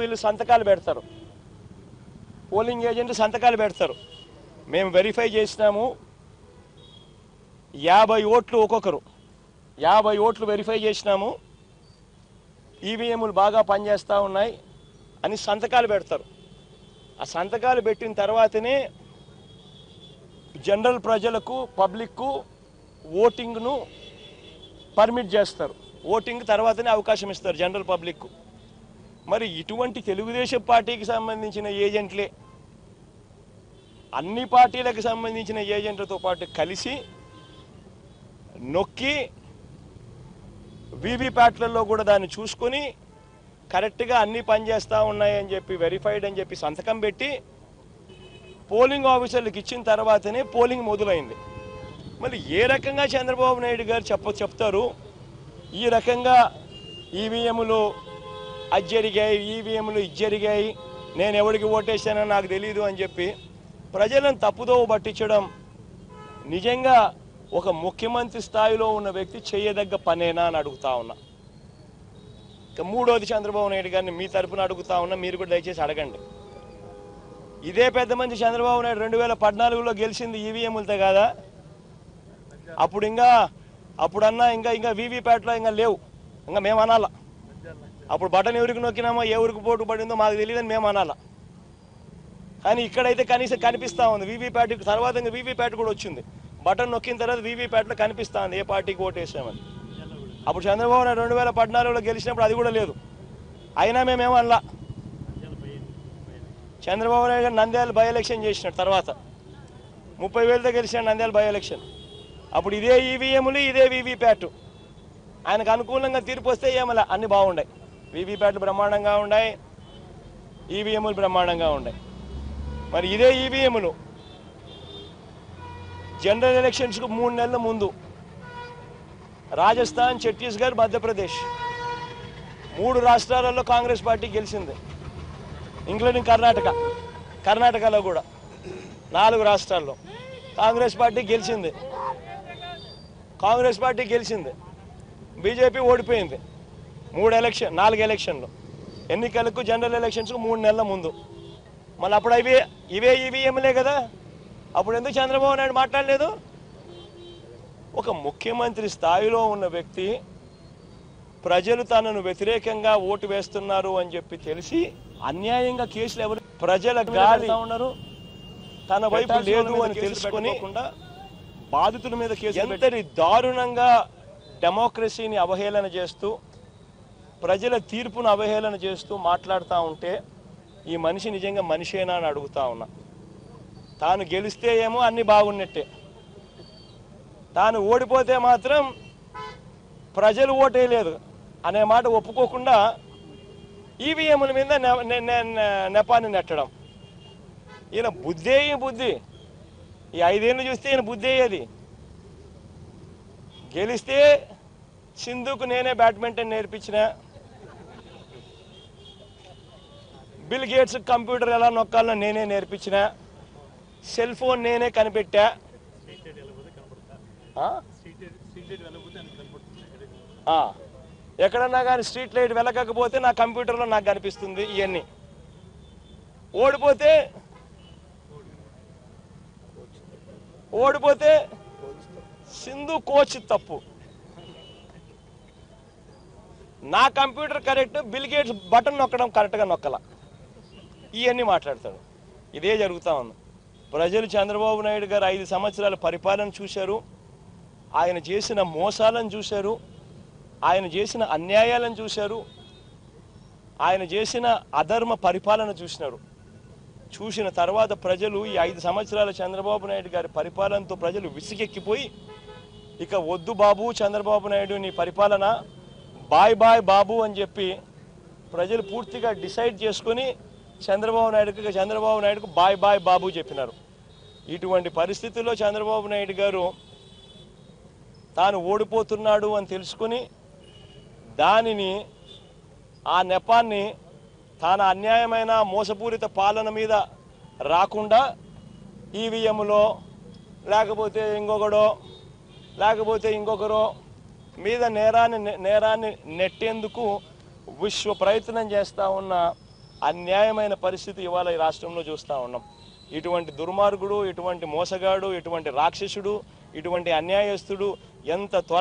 వీళ్ళు సంతకాలు పెడతారు, పోలింగ్ ఏజెంట్ సంతకాలు పెడతారు. మేము వెరిఫై చేసినాము, 50 ఓట్లు ఒక్కొక్కరు 50 ఓట్లు వెరిఫై చేసినాము, ఈవీఎంలు బాగా పనిచేస్తూ ఉన్నాయి అని సంతకాలు పెడతారు. ఆ సంతకాలు పెట్టిన తర్వాతనే జనరల్ ప్రజలకు పబ్లిక్కు ఓటింగ్ను పర్మిట్ చేస్తారు. ఓటింగ్ తర్వాతనే అవకాశం ఇస్తారు జనరల్ పబ్లిక్కు. మరి ఇటువంటి తెలుగుదేశం పార్టీకి సంబంధించిన ఏజెంట్లే అన్ని పార్టీలకు సంబంధించిన ఏజెంట్లతో పాటు కలిసి నొక్కి వీవీప్యాట్లలో కూడా దాన్ని చూసుకొని కరెక్ట్గా అన్నీ పనిచేస్తూ ఉన్నాయని చెప్పి వెరిఫైడ్ అని చెప్పి సంతకం పెట్టి పోలింగ్ ఆఫీసర్లకు ఇచ్చిన తర్వాతనే పోలింగ్ మొదలైంది. మరి ఏ రకంగా చంద్రబాబు నాయుడు గారు చెప్తారు ఈ రకంగా ఈవీఎంలు అది జరిగాయి, ఈవీఎంలు ఇది జరిగాయి, నేను ఎవరికి ఓటేసానో నాకు తెలియదు అని చెప్పి ప్రజలను తప్పుదోవ పట్టించడం నిజంగా ఒక ముఖ్యమంత్రి స్థాయిలో ఉన్న వ్యక్తి చేయదగ్గ పనేనా అని అడుగుతా ఉన్నా. ఇక మూడోది చంద్రబాబు నాయుడు గారిని మీ తరఫున అడుగుతా ఉన్నా, మీరు కూడా దయచేసి అడగండి. ఇదే పెద్ద మంచి చంద్రబాబు నాయుడు 2014లో గెలిచింది ఈవీఎంలతో కాదా? అప్పుడన్నా ఇంకా వీవీప్యాట్లో ఇంకా లేవు, ఇంకా మేము అనాలా. అప్పుడు బటన్ ఎవరికి నొక్కినామో ఎవరికి పోటు పడిందో మాకు తెలియదని మేము అనాలా. కానీ ఇక్కడైతే కనీసం కనిపిస్తూ ఉంది వీవీప్యాట్. తర్వాత ఇంకా వీవీప్యాట్ కూడా వచ్చింది, బటన్ నొక్కిన తర్వాత వీవీప్యాట్లో కనిపిస్తూ ఉంది ఏ పార్టీకి ఓటు వేసామని. అప్పుడు చంద్రబాబు నాయుడు 2014లో గెలిచినప్పుడు అది కూడా లేదు, అయినా మేమేమనలా. చంద్రబాబు నాయుడు గారు నంద్యాల బై ఎలక్షన్ చేసినాడు, తర్వాత 30,000తో గెలిచినాడు నంద్యాల బై ఎలక్షన్. అప్పుడు ఇదే ఈవీఎంలు ఇదే వీవీప్యాట్, ఆయనకు అనుకూలంగా తీర్పు వస్తే ఏమలా అన్నీ బాగున్నాయి. వీవీప్యాట్లు బ్రహ్మాండంగా ఉన్నాయి, ఈవీఎంలు బ్రహ్మాండంగా ఉన్నాయి. మరి ఇదే ఈవీఎంలు జనరల్ ఎలక్షన్స్కు 3 నెలల ముందు రాజస్థాన్, ఛత్తీస్గఢ్, మధ్యప్రదేశ్ 3 రాష్ట్రాలలో కాంగ్రెస్ పార్టీ గెలిచింది, ఇంక్లూడింగ్ కర్ణాటకలో కూడా 4 రాష్ట్రాల్లో కాంగ్రెస్ పార్టీ గెలిచింది. బీజేపీ ఓడిపోయింది 4 ఎలక్షన్లు, ఎన్నికలకు జనరల్ ఎలక్షన్స్కు 3 నెలల ముందు. మళ్ళీ అప్పుడు ఇవే ఈవీఎంలే కదా, అప్పుడు ఎందుకు చంద్రబాబు నాయుడు మాట్లాడలేదు? ఒక ముఖ్యమంత్రి స్థాయిలో ఉన్న వ్యక్తి ప్రజలు తనను వ్యతిరేకంగా ఓటు వేస్తున్నారు అని చెప్పి తెలిసి అన్యాయంగా కేసులు ఎవరు ప్రజల గాలి ఉన్నారు తన వైపు లేదు అని తెలుసుకొని బాధితుల మీద కేసు ఎంతటి దారుణంగా డెమోక్రసీని అవహేళన చేస్తూ ప్రజల తీర్పును అవహేళన చేస్తూ మాట్లాడుతూ ఉంటే ఈ మనిషి నిజంగా మనిషేనా అని అడుగుతా ఉన్నా. తాను గెలిస్తే ఏమో అన్నీ బాగున్నట్టే, తాను ఓడిపోతే మాత్రం ప్రజలు ఓటేయలేదు అనే మాట ఒప్పుకోకుండా ఈవీఎంల మీద నెపాన్ని నెట్టడం. ఈయన బుద్ధి ఈ 5 ఏళ్ళు చూస్తే ఈయన బుద్ధి అయ్యేది. గెలిస్తే సింధుకు నేనే బ్యాడ్మింటన్ నేర్పించిన, బిల్ గేట్స్ కంప్యూటర్ ఎలా నొక్కాలో నేనే నేర్పించిన, సెల్ ఫోన్ నేనే కనిపెట్టా, ఎక్కడన్నా కానీ స్ట్రీట్ లైట్ వెలగకపోతే నా కంప్యూటర్లో నాకు కనిపిస్తుంది. ఇవన్నీ ఓడిపోతే సింధు కోచ్ తప్పు, నా computer correct, bill gates button నొక్కడం కరెక్ట్గా నొక్కల, ఇవన్నీ మాట్లాడతాడు. ఇదే జరుగుతూ ఉంది. ప్రజలు చంద్రబాబు నాయుడు గారు 5 సంవత్సరాల పరిపాలన చూశారు, ఆయన చేసిన మోసాలను చూశారు, ఆయన చేసిన అన్యాయాలను చూశారు, ఆయన చేసిన అధర్మ పరిపాలన చూసిన తర్వాత ప్రజలు ఈ 5 సంవత్సరాల చంద్రబాబు నాయుడు గారి పరిపాలనతో ప్రజలు విసిగెక్కిపోయి ఇక వద్దు బాబు చంద్రబాబు నాయుడు నీ పరిపాలన, బాయ్ బాయ్ బాబు అని చెప్పి ప్రజలు పూర్తిగా డిసైడ్ చేసుకొని చంద్రబాబు నాయుడుకు బాయ్ బాయ్ బాబు చెప్పినారు. ఇటువంటి పరిస్థితుల్లో చంద్రబాబు నాయుడు గారు తాను ఓడిపోతున్నాడు అని తెలుసుకుని దానిని ఆ నెపాన్ని తన అన్యాయమైన మోసపూరిత పాలన మీద రాకుండా ఈవీఎంలో లేకపోతే ఇంకొకరో మీద నేరాన్ని నెట్టేందుకు విశ్వ ప్రయత్నం చేస్తూ ఉన్న అన్యాయమైన పరిస్థితి ఇవాళ ఈ రాష్ట్రంలో చూస్తూ ఉన్నాం. ఇటువంటి దుర్మార్గుడు, ఇటువంటి మోసగాడు, ఇటువంటి రాక్షసుడు, ఇటువంటి అన్యాయస్తుడు ఎంత త్వర